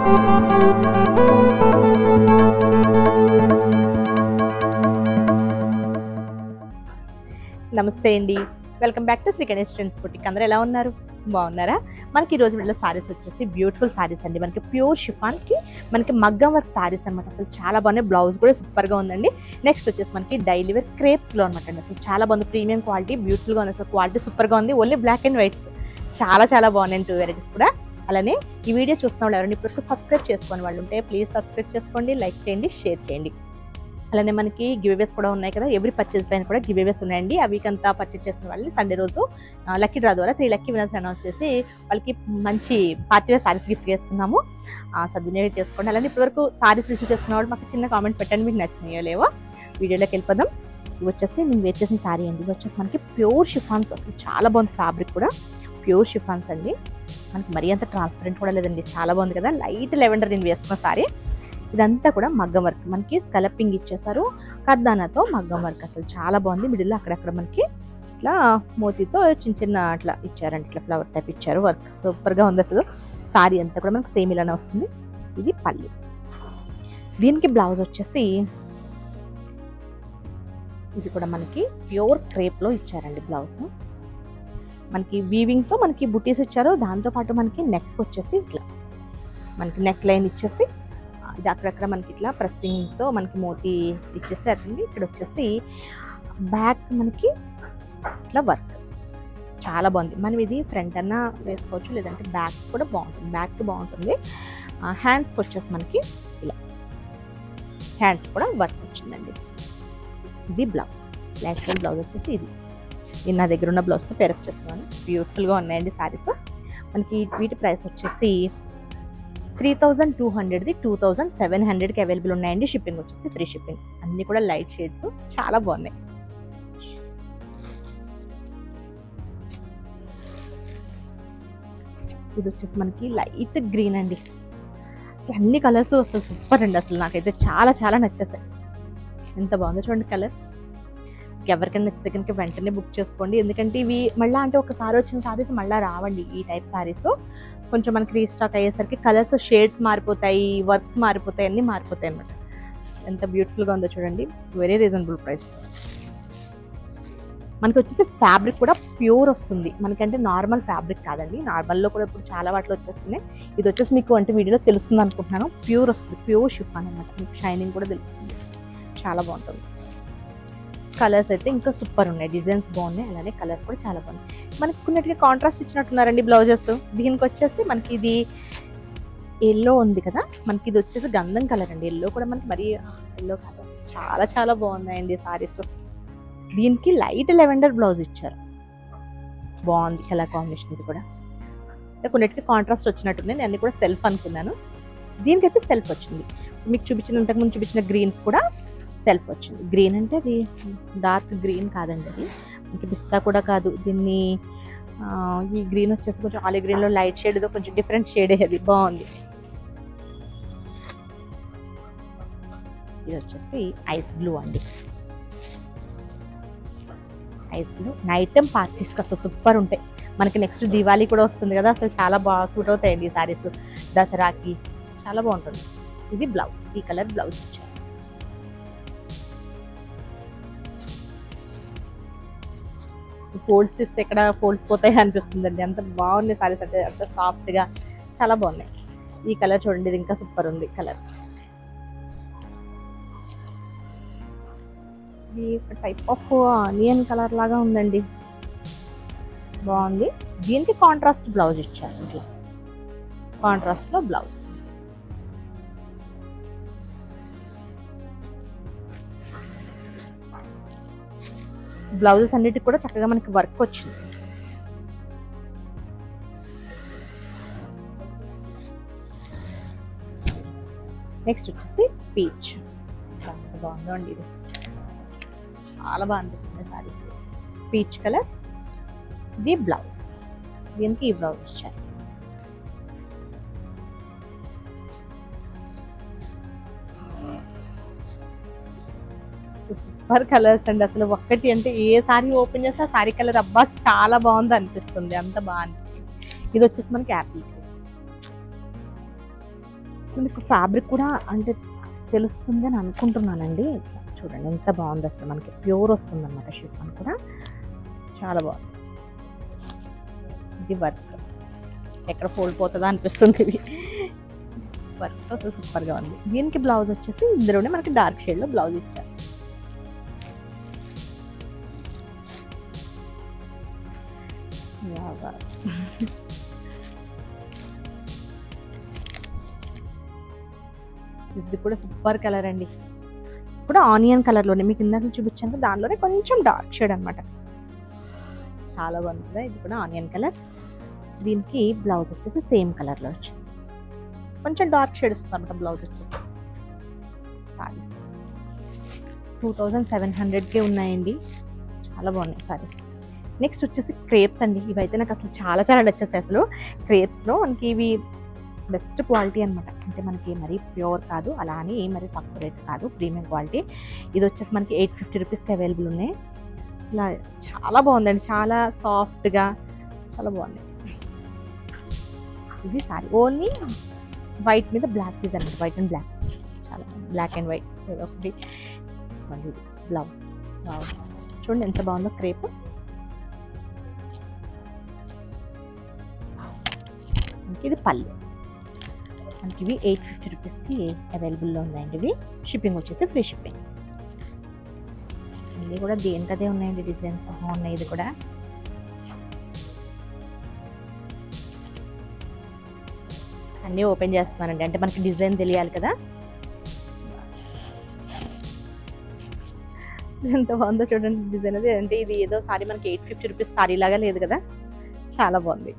నమస్తే అండి, welcome back to Shri Ganesh Trends Boutique. అందరూ ఎలా ఉన్నారు? బాగున్నారా? మనకి ఈ రోజు వీళ్ళ సారీస్ వచ్చేసి బ్యూటిఫుల్ సారీస్ అండి. మనకి ప్యూర్ షిఫాన్కి మనకి మగ్గం వర్క్ సారీస్ అనమాట. అసలు చాలా బాగున్నాయి. బ్లౌజ్ కూడా సూపర్గా ఉందండి. నెక్స్ట్ వచ్చేసి మనకి డైలీ వేర్ క్రేప్స్లో అనమాట అండి. అసలు చాలా బాగుంది. ప్రీమియం క్వాలిటీ, బ్యూటిఫుల్గా ఉంది. అసలు క్వాలిటీ సూపర్గా ఉంది. ఓన్లీ బ్లాక్ అండ్ వైట్స్ చాలా బాగున్నాయి. 2 వెరైటీస్ కూడా. అలానే ఈ వీడియో చూస్తున్న వాళ్ళు ఎవరైనా ఇప్పుడు సబ్స్క్రైబ్ చేసుకుని వాళ్ళు ఉంటే ప్లీజ్ సబ్స్క్రైబ్ చేసుకోండి, లైక్ చేయండి, షేర్ చేయండి. అలానే మనకి గివ్అవేస్ కూడా ఉన్నాయి కదా. ఎవ్రీ పర్చేజ్ పైన కూడా గివ్అవేస్ ఉన్నాయండి. ఆ వీక్ అంతా పర్చేజ్ చేసిన వాళ్ళని సండే రోజు లక్కీ డ్రా ద్వారా 3 లక్కీ వినర్స్ అనౌన్స్ చేసి వాళ్ళకి మంచి పార్టీ వేర్ సారీస్ గిఫ్ట్ చేస్తున్నాము. సద్వినియోగం చేసుకోండి. అలానే ఇప్పటివరకు సారీస్ రిసీవ్ చేసుకున్న వాళ్ళు మాకు చిన్న కామెంట్ పెట్టండి, మీకు నచ్చినాయో లేవో. వీడియోలోకి వెళ్ళిపోదాం. ఇవి వచ్చేసి నేను వేర్ చేసిన సారీ అండి. ఇది వచ్చేసి మనకి ప్యూర్ షిఫాన్స్. అసలు చాలా బాగుంది. ఫ్యాబ్రిక్ కూడా ప్యూర్ షిఫాన్స్ అండి. మనకి మరీ అంత ట్రాన్స్పరెంట్ కూడా లేదండి. చాలా బాగుంది కదా. లైట్ లెవెండర్ నేను వేసుకున్న సారీ. ఇదంతా కూడా మగ్గం వర్క్. మనకి స్కలపింగ్ ఇచ్చేసారు కర్దానాతో మగ్గం వర్క్. అసలు చాలా బాగుంది. మిడిల్లో అక్కడక్కడ మనకి ఇట్లా మోతీతో చిన్న అట్లా ఇచ్చారండి. ఇట్లా ఫ్లవర్ టైప్ ఇచ్చారు. వర్క్ సూపర్గా ఉంది. అసలు సారీ అంతా కూడా మనకి సేమ్ ఇలానే వస్తుంది. ఇది పల్లి. దీనికి బ్లౌజ్ వచ్చేసి ఇది కూడా మనకి ప్యూర్ క్రేప్లో ఇచ్చారండి. బ్లౌజ్ మనకి వీవింగ్తో మనకి బుటీస్ ఇచ్చారు. దాంతోపాటు మనకి నెక్ వచ్చేసి ఇట్లా మనకి నెక్ లైన్ ఇచ్చేసి ఇది అక్కడక్కడ మనకి ఇట్లా ప్రెస్సింగ్తో మనకి మోతీ ఇచ్చేసి అట్లా. ఇక్కడ వచ్చేసి బ్యాక్ మనకి ఇట్లా వర్క్ చాలా బాగుంది. మనం ఇది ఫ్రంట్ అన్నా వేసుకోవచ్చు, లేదంటే బ్యాక్ కూడా బాగుంటుంది. బ్యాక్ బాగుంటుంది. హ్యాండ్స్కి వచ్చేసి మనకి ఇలా హ్యాండ్స్ కూడా వర్క్ వచ్చిందండి. ఇది బ్లౌజ్. యాక్చువల్ బ్లౌజ్ వచ్చేసి ఇది. నేను నా దగ్గర ఉన్న బ్లౌజ్తో పేరప్ చేసుకున్నాను. బ్యూటిఫుల్గా ఉన్నాయండి సారీస్. మనకి వీటి ప్రైస్ వచ్చేసి 3200ది 2700కి అవైలబుల్ ఉన్నాయండి. షిప్పింగ్ వచ్చేసి ఫ్రీ షిప్పింగ్. అన్నీ కూడా లైట్ షేడ్స్ చాలా బాగున్నాయి. ఇది వచ్చేసి మనకి లైట్ గ్రీన్ అండి. అసలు అన్ని కలర్స్ అసలు సూపర్ అండి. అసలు నాకైతే చాలా నచ్చేసాయి. ఎంత బాగుందో చూడండి కలర్. ఎవరికైనా నచ్చితే కనుక వెంటనే బుక్ చేసుకోండి. ఎందుకంటే ఇవి మళ్ళీ అంటే ఒకసారి వచ్చిన సారీస్ మళ్ళీ రావండి. ఈ టైప్ సారీస్ కొంచెం మనకి రీస్టాక్ అయ్యేసరికి కలర్స్ షేడ్స్ మారిపోతాయి, వర్క్స్ మారిపోతాయి, అన్నీ మారిపోతాయి అన్నమాట. ఎంత బ్యూటిఫుల్గా ఉందో చూడండి. Very reasonable price. మనకి వచ్చేసి ఫ్యాబ్రిక్ కూడా ప్యూర్ వస్తుంది. మనకంటే నార్మల్ ఫ్యాబ్రిక్ కాదండి. నార్మల్లో కూడా ఇప్పుడు చాలా వాటిలో వచ్చేస్తున్నాయి. ఇది వచ్చేసి మీకు అంటే వీడియోలో తెలుస్తుంది అనుకుంటున్నాను. ప్యూర్ వస్తుంది. ప్యూర్ షిఫాన్ అనమాట. మీకు షైనింగ్ కూడా తెలుస్తుంది. చాలా బాగుంటుంది. కలర్స్ అయితే ఇంకా సూపర్ ఉన్నాయి. డిజైన్స్ బాగున్నాయి. అలానే కలర్స్ కూడా చాలా బాగున్నాయి. మనకి కొన్నిటికి కాంట్రాస్ట్ ఇచ్చినట్టున్నారండి బ్లౌజెస్. దీనికి వచ్చేసి మనకి ఇది ఎల్లో ఉంది కదా. మనకి ఇది వచ్చేసి గంధం కలర్ అండి. ఎల్లో కూడా మనకి మరీ ఎల్లో కాదు. చాలా బాగున్నాయండి సారీస్. దీనికి లైట్ లెవెండర్ బ్లౌజ్ ఇచ్చారు. బాగుంది కలర్ కాంబినేషన్. ఇది కూడా కొన్నిటికి కాంట్రాస్ట్ వచ్చినట్టుంది. నేను అన్ని కూడా సెల్ఫ్ అనుకున్నాను. దీనికైతే సెల్ఫ్ వచ్చింది. మీకు ఇంతకుముందు చూపించిన గ్రీన్ కూడా సెల్ఫ్ వచ్చింది. గ్రీన్ అంటే అది డార్క్ గ్రీన్ కాదండి. అది మనకి పిస్తా కూడా కాదు. దీన్ని ఈ గ్రీన్ వచ్చేసి కొంచెం ఆలివ్ గ్రీన్లో లైట్ షేడ్తో కొంచెం డిఫరెంట్ షేడ్. అది బాగుంది. ఇది వచ్చేసి ఐస్ బ్లూ అండి. ఐస్ బ్లూ నైట్ టైం పార్టీస్కి అసలు సూపర్ ఉంటాయి. మనకి నెక్స్ట్ దివాళీ కూడా వస్తుంది కదా. అసలు చాలా బాగా సూట్ అవుతాయండి ఈ సారీస్. దసరాకి చాలా బాగుంటుంది. ఇది బ్లౌజ్. ఈ కలర్ బ్లౌజ్ ఇచ్చారు. ఫోల్డ్స్ తీస్తే ఎక్కడ ఫోల్డ్స్ పోతాయి అనిపిస్తుందండి. అంత బాగుంది సారీస్. అంటే అంత సాఫ్ట్గా చాలా బాగున్నాయి. ఈ కలర్ చూడండి. ఇది ఇంకా సూపర్ ఉంది కలర్. ఇది ఒక టైప్ ఆఫ్ ఆనియన్ కలర్ లాగా ఉందండి. బాగుంది. దీనికి కాంట్రాస్ట్ బ్లౌజ్ ఇచ్చారు. ఇట్లా కాంట్రాస్ట్లో బ్లౌజ్. బ్లౌజెస్ అన్నిటికి కూడా చక్కగా మనకి వర్క్ వచ్చింది. నెక్స్ట్ వచ్చేసి పీచ్. బాగుందో అండి. ఇది చాలా బాగా అనిపిస్తుంది సారీస్. Peach colour. ఇది బ్లౌజ్. దీనికి ఈ బ్లౌజ్ ఇచ్చారు. సూపర్ కలర్స్ అండి. అసలు ఒక్కటి అంటే ఏ సారీ ఓపెన్ చేస్తే ఆ సారీ కలర్ అబ్బా చాలా బాగుంది అనిపిస్తుంది. అంత బాగా అనిపిస్తుంది. ఇది వచ్చేసి మనకి యాపిల్ గ్రీన్. అసలు మీకు ఫ్యాబ్రిక్ కూడా అంటే తెలుస్తుంది అని అనుకుంటున్నానండి. చూడండి ఎంత బాగుంది, అసలు మనకి ప్యూర్ వస్తుంది అనమాట. షిఫాన్ కూడా చాలా బాగుంది. ఇది వర్క్ ఎక్కడ ఫోల్డ్ పోతుందా అనిపిస్తుంది. ఇది వర్క్ అసలు సూపర్గా ఉంది. దీనికి బ్లౌజ్ వచ్చేసి ఇందులోనే మనకి డార్క్ షేడ్లో బ్లౌజ్ ఇచ్చారు. ఇది కూడా సూపర్ కలర్ అండి. ఇప్పుడు ఆనియన్ కలర్లోనే మీకు ఇందాక చూపించాను, దానిలోనే కొంచెం డార్క్ షేడ్ అనమాట. చాలా బాగుంది కదా. ఇది కూడా ఆనియన్ కలర్. దీనికి బ్లౌజ్ వచ్చేసి సేమ్ కలర్లో వచ్చింది, కొంచెం డార్క్ షేడ్ వస్తుంది అనమాట బ్లౌజ్ వచ్చేసి. 2700కే ఉన్నాయండి. చాలా బాగున్నాయి సారీస్. నెక్స్ట్ వచ్చేసి క్రేప్స్ అండి. ఇవైతే నాకు అసలు చాలా చాలా నచ్చేసాయి. అసలు క్రేప్స్లో మనకి ఇవి బెస్ట్ క్వాలిటీ అనమాట. అంటే మనకి మరీ ప్యూర్ కాదు, అలా అని మరీ తక్కువ రేట్ కాదు, ప్రీమియం క్వాలిటీ. ఇది వచ్చేసి మనకి 850 రూపీస్కి అవైలబుల్ ఉన్నాయి. అసలు చాలా బాగుందండి, చాలా సాఫ్ట్గా చాలా బాగుంది. ఇది సారీ ఓన్లీ వైట్ మీద బ్లాక్ పీస్ అనమాట. వైట్ అండ్ బ్లాక్, చాలా బ్లాక్ అండ్ వైట్ ఏదో ఒకటి. బ్లౌజ్ చూడండి ఎంత బాగుందో క్రేప్. ఇది పళ్ళు. మనకి ఇవి 850 రూపీస్కి అవైలబుల్లో ఉన్నాయండి. ఇవి షిప్పింగ్ వచ్చేసి ఫ్రీ షిప్పింగ్. ఇది కూడా దేనికదే ఉన్నాయండి, డిజైన్స్ బాగున్నాయి. ఇది కూడా అన్నీ ఓపెన్ చేస్తున్నానండి, అంటే మనకి డిజైన్ తెలియాలి కదా. ఎంత బాగుందో చూడండి డిజైన్ అది. అంటే ఇది ఏదో సారీ మనకి 850 రూపీస్ సారీ లాగా లేదు కదా, చాలా బాగుంది.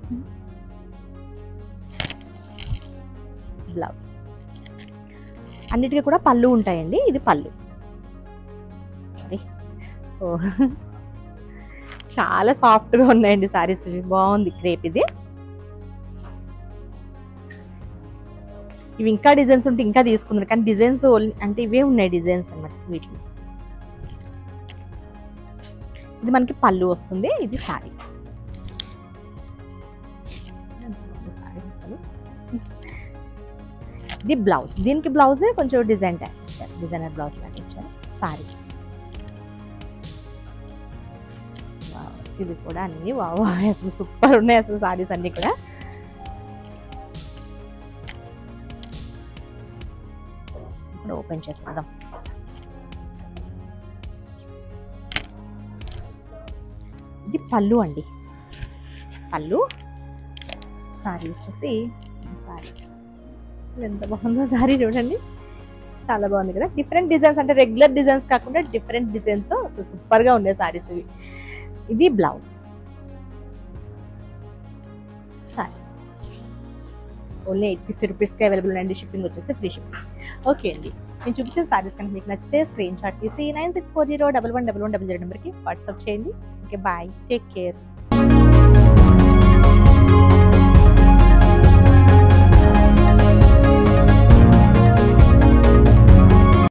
బ్లౌజ్ అన్నిటికీ కూడా పళ్ళు ఉంటాయండి. ఇది పళ్ళు. చాలా సాఫ్ట్గా ఉన్నాయండి సారీస్. బాగుంది క్రేప్. ఇది ఇవి ఇంకా డిజైన్స్ ఉంటే ఇంకా తీసుకుందాం, కానీ డిజైన్స్ అంటే ఇవే ఉన్నాయి డిజైన్స్ అన్నమాట వీటిలో. ఇది మనకి పళ్ళు వస్తుంది. ఇది సారీ. ఇది బ్లౌజ్. దీనికి బ్లౌజ్ కొంచెం డిజైన్ టైప్ ఇచ్చారు, డిజైనర్ బ్లౌజ్ లాగా ఇచ్చారు. సారీ ఇది కూడా అన్ని అసలు సూపర్ ఉన్నాయి అసలు సారీస్ అన్ని కూడా. ఇప్పుడు ఓపెన్ చేసుకుందాం. ఇది పళ్ళు అండి. పళ్ళు సారీ వచ్చేసి సారీ. అసలు ఎంత బాగుందో సారీ చూడండి, చాలా బాగుంది కదా. డిఫరెంట్ డిజైన్స్, అంటే రెగ్యులర్ డిజైన్స్ కాకుండా డిఫరెంట్ డిజైన్స్ అసలు సూపర్గా ఉన్నాయి సారీస్ ఇవి. ఇది బ్లౌజ్. సారీ ఓన్లీ 850 రూపీస్కి అవైలబుల్ అండి. షిప్పింగ్ వచ్చేసి ఫ్రీ షిప్పింగ్. ఓకే అండి, నేను చూపించిన సారీస్ కనుక మీకు నచ్చితే స్క్రీన్ షాట్ తీసి 9640111100 నెంబర్కి వాట్సాప్ చేయండి. Okay bye, take care.